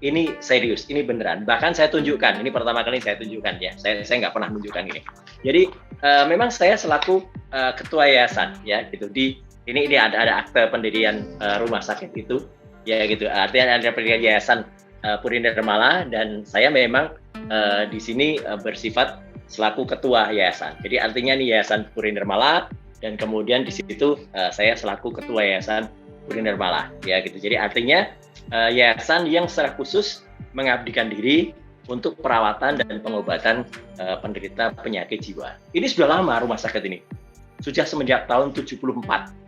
ini serius, ini beneran. Bahkan saya tunjukkan, ini pertama kali saya tunjukkan ya. Saya nggak pernah menunjukkan ini. Jadi memang saya selaku ketua yayasan ya gitu ini ada akte pendirian rumah sakit itu ya gitu. Artinya ada pendirian yayasan Puri Nirmala dan saya memang di sini bersifat selaku ketua yayasan. Jadi artinya nih Yayasan Puri Nirmala dan kemudian di situ saya selaku ketua Yayasan Puri Nirmala ya gitu. Jadi artinya yayasan yang secara khusus mengabdikan diri untuk perawatan dan pengobatan penderita penyakit jiwa. Ini sudah lama rumah sakit ini. Sudah semenjak tahun 74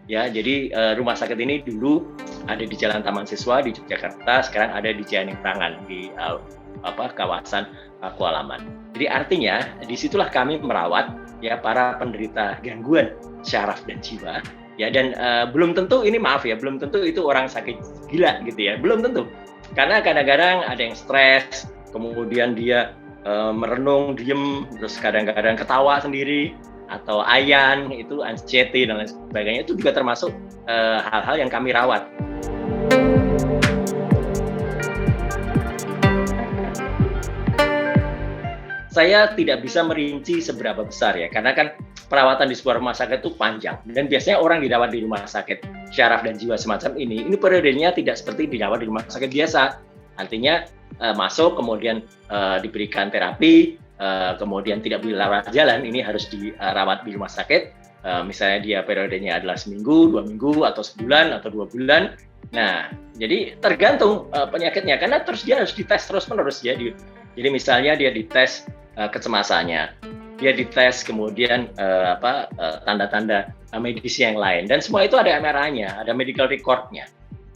ya. Jadi rumah sakit ini dulu ada di Jalan Taman Siswa di Yogyakarta, sekarang ada di Jalan Prangan di kawasan Paku Alaman. Jadi artinya disitulah kami merawat ya para penderita gangguan syaraf dan jiwa. Ya dan belum tentu ini belum tentu itu orang sakit gila gitu ya, belum tentu. Karena kadang-kadang ada yang stres, kemudian dia merenung, diem, terus kadang-kadang ketawa sendiri atau ayan, itu anxiety dan lain sebagainya, itu juga termasuk hal-hal yang kami rawat. Saya tidak bisa merinci seberapa besar ya, karena kan perawatan di sebuah rumah sakit itu panjang dan biasanya orang dirawat di rumah sakit syaraf dan jiwa semacam ini periodenya tidak seperti dirawat di rumah sakit biasa. Artinya masuk kemudian diberikan terapi, kemudian tidak boleh rawat jalan, ini harus dirawat di rumah sakit. Misalnya dia periodenya adalah seminggu, 2 minggu, atau sebulan, atau 2 bulan. Nah, jadi tergantung penyakitnya, karena terus dia harus dites terus-menerus ya. Jadi misalnya dia dites kecemasannya, dia dites kemudian tanda-tanda medis yang lain, dan semua itu ada MRI-nya, ada medical record-nya.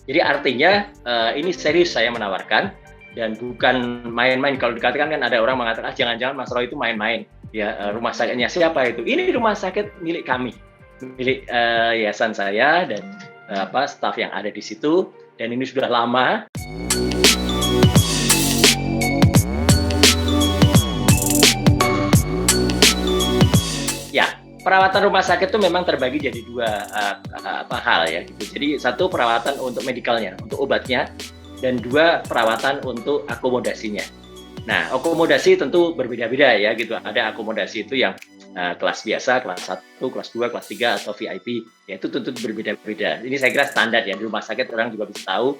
Jadi artinya ini serius saya menawarkan dan bukan main-main. Kalau dikatakan kan ada orang mengatakan jangan-jangan Mas Roy itu main-main. Ya rumah sakitnya siapa itu? Ini rumah sakit milik kami, milik yayasan saya dan staf yang ada di situ, dan ini sudah lama. Ya, perawatan rumah sakit itu memang terbagi jadi dua hal ya gitu. Jadi satu perawatan untuk medikalnya, untuk obatnya, dan dua perawatan untuk akomodasinya. Nah, akomodasi tentu berbeda-beda ya gitu. Ada akomodasi itu yang kelas biasa, kelas 1, kelas 2, kelas 3 atau VIP. Ya itu tentu berbeda-beda. Ini saya kira standar ya di rumah sakit, orang juga bisa tahu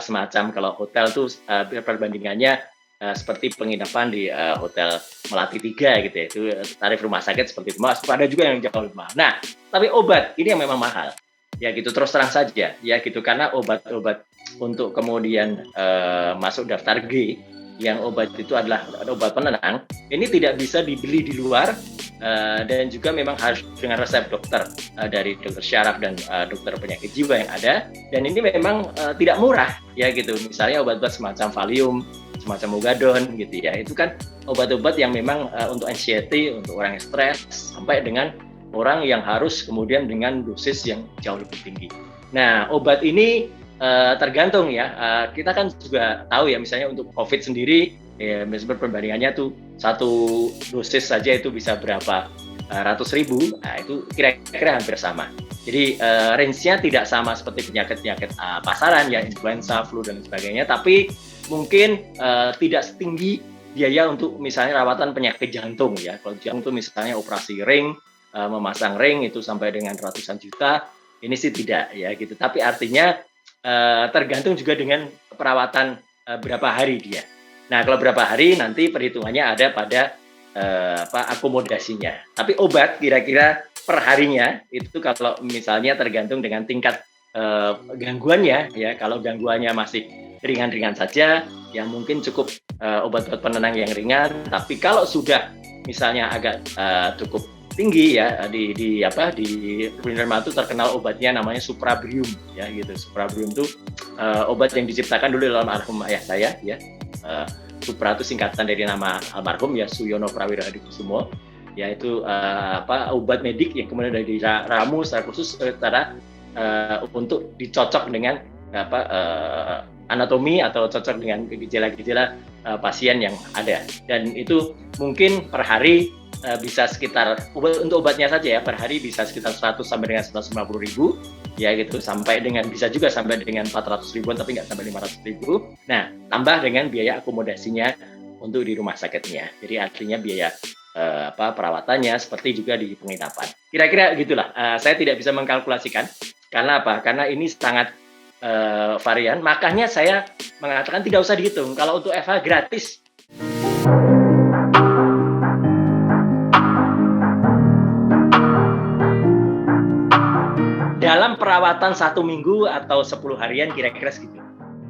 semacam kalau hotel tuh perbandingannya seperti penginapan di Hotel Melati 3 gitu ya. Itu tarif rumah sakit seperti itu. Ada juga yang jauh lebih mahal. Nah, tapi obat ini yang memang mahal. Ya gitu, terus terang saja ya gitu, karena obat-obat untuk kemudian masuk daftar G, yang obat itu adalah obat penenang, ini tidak bisa dibeli di luar dan juga memang harus dengan resep dokter dari dokter syaraf dan dokter penyakit jiwa yang ada, dan ini memang tidak murah ya gitu. Misalnya obat-obat semacam Valium, semacam Ogadon gitu ya, itu kan obat-obat yang memang untuk anxiety, untuk orang yang stres, sampai dengan orang yang harus kemudian dengan dosis yang jauh lebih tinggi. Nah, obat ini tergantung ya. Kita kan juga tahu ya, misalnya untuk COVID sendiri, ya, misalnya perbandingannya tuh satu dosis saja itu bisa berapa ratus ribu. Nah, itu kira-kira hampir sama. Jadi range-nya tidak sama seperti penyakit-penyakit pasaran ya, influenza, flu dan sebagainya. Tapi mungkin tidak setinggi biaya untuk misalnya rawatan penyakit jantung ya. Kalau jantung misalnya operasi ring, memasang ring itu sampai dengan ratusan juta, ini sih tidak ya gitu. Tapi artinya tergantung juga dengan perawatan berapa hari dia. Nah, kalau berapa hari nanti perhitungannya ada pada akomodasinya. Tapi obat kira-kira per harinya itu kalau misalnya tergantung dengan tingkat gangguannya ya. Kalau gangguannya masih ringan-ringan saja, ya mungkin cukup obat-obat penenang yang ringan. Tapi kalau sudah misalnya agak cukup tinggi ya, di Puri Nirmala itu terkenal obatnya namanya Suprabrium ya gitu. Suprabrium itu obat yang diciptakan dulu dalam almarhum ayah saya ya. Supra itu singkatan dari nama almarhum ya, Suyono Prawira Hadikusumo. Yaitu obat medik yang kemudian dari ramu secara khusus untuk dicocok dengan anatomi atau cocok dengan gejala-gejala pasien yang ada. Dan itu mungkin per hari bisa sekitar, untuk obatnya saja ya, per hari bisa sekitar 100 sampai dengan 150 ribu. ya gitu, sampai dengan bisa juga sampai dengan 400 ribuan tapi nggak sampai 500 ribu. Nah, tambah dengan biaya akomodasinya untuk di rumah sakitnya. Jadi artinya biaya perawatannya seperti juga di penginapan. Kira-kira gitulah. Saya tidak bisa mengkalkulasikan karena apa? Karena ini sangat varian. Makanya saya mengatakan tidak usah dihitung. Kalau untuk FH gratis. Dalam perawatan 1 minggu atau 10 harian kira-kira segitu.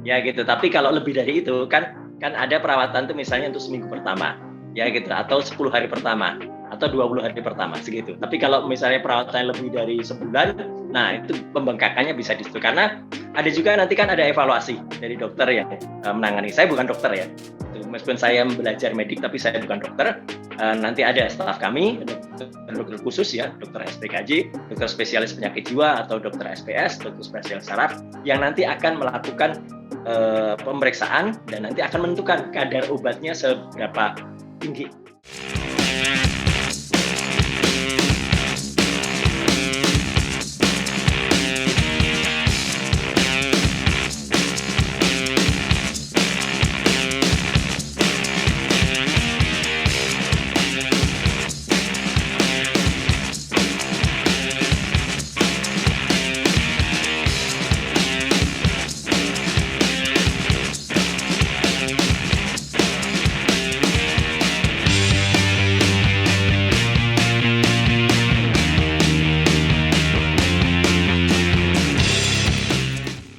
Ya gitu. Tapi kalau lebih dari itu kan ada perawatan tuh misalnya untuk seminggu pertama. Ya gitu. Atau 10 hari pertama. Atau 20 hari pertama segitu. Tapi kalau misalnya perawatan lebih dari sebulan, nah itu pembengkakannya bisa di situ. Karena ada juga nanti kan ada evaluasi dari dokter yang menangani. Saya bukan dokter ya. Meskipun saya belajar medik tapi saya bukan dokter. Nanti ada staf kami, dokter khusus ya, dokter SPKJ, dokter spesialis penyakit jiwa atau dokter SPS, dokter spesialis saraf yang nanti akan melakukan pemeriksaan dan nanti akan menentukan kadar obatnya seberapa tinggi.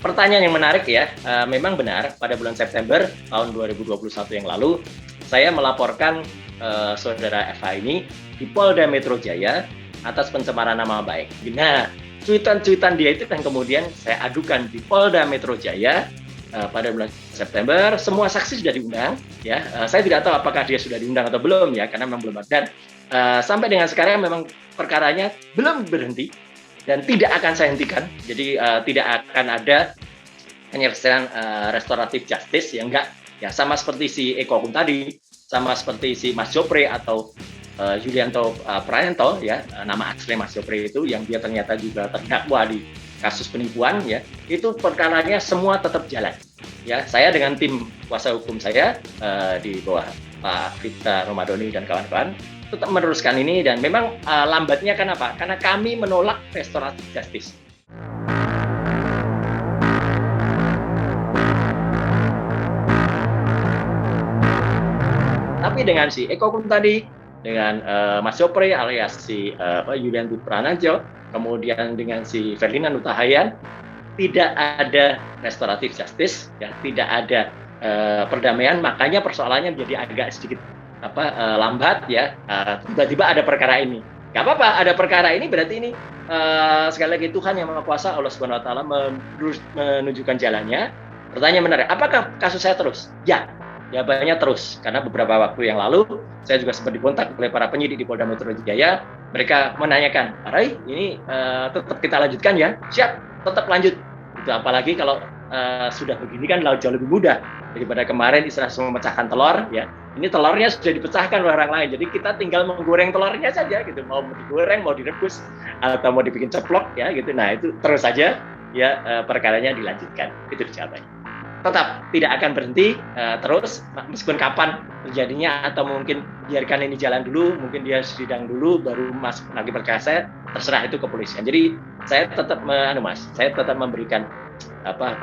Pertanyaan yang menarik ya, memang benar pada bulan September tahun 2021 yang lalu, saya melaporkan saudara FH ini di Polda Metro Jaya atas pencemaran nama baik. Nah, cuitan-cuitan dia itu kan kemudian saya adukan di Polda Metro Jaya pada bulan September. Semua saksi sudah diundang, ya. Saya tidak tahu apakah dia sudah diundang atau belum ya, karena memang belum ada. Dan sampai dengan sekarang memang perkaranya belum berhenti. Dan tidak akan saya hentikan, jadi tidak akan ada penyelesaian restoratif justice ya enggak ya, sama seperti si Eko Agung tadi, sama seperti si Mas Jopre atau Yulianto Prayanto ya, nama asli Mas Jopre itu yang dia ternyata juga terdakwa di kasus penipuan ya, itu perkaranya semua tetap jalan ya. Saya dengan tim kuasa hukum saya di bawah Pak Fitra Romadoni dan kawan-kawan tetap meneruskan ini, dan memang lambatnya kan apa? Karena kami menolak restoratif justice. Tapi dengan si Eko Agung tadi, dengan Mas Jopre alias si Yulianto Pranajo, kemudian dengan si Ferdinand Hutahayan, tidak ada restoratif justice, ya, tidak ada perdamaian, makanya persoalannya menjadi agak sedikit lambat ya. Tiba-tiba ada perkara ini. Gak apa-apa, ada perkara ini berarti ini sekali lagi Tuhan yang Maha Kuasa, Allah Subhanahu Wa Taala menunjukkan jalannya. Pertanyaan menarik, apakah kasus saya terus? Ya, jawabannya terus. Karena beberapa waktu yang lalu saya juga sempat dikontak oleh para penyidik di Polda Metro Jaya. Mereka menanyakan, Pak Rai, ini tetap kita lanjutkan ya? Siap, tetap lanjut. Itu apalagi kalau sudah begini kan jauh lebih mudah daripada kemarin istilah memecahkan telur ya. Ini telurnya sudah dipecahkan oleh orang lain, jadi kita tinggal menggoreng telurnya saja gitu, mau digoreng, mau direbus atau mau dibikin ceplok ya gitu. Nah itu terus saja ya, perkaranya dilanjutkan. Itu jawabannya. Tetap tidak akan berhenti terus, meskipun kapan terjadinya, atau mungkin biarkan ini jalan dulu, mungkin dia sidang dulu baru masuk lagi perkara saya, terserah itu kepolisian. Jadi saya tetap saya tetap memberikan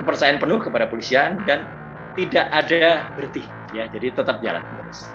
kepercayaan penuh kepada polisian dan tidak ada berhenti ya, jadi tetap jalan terus.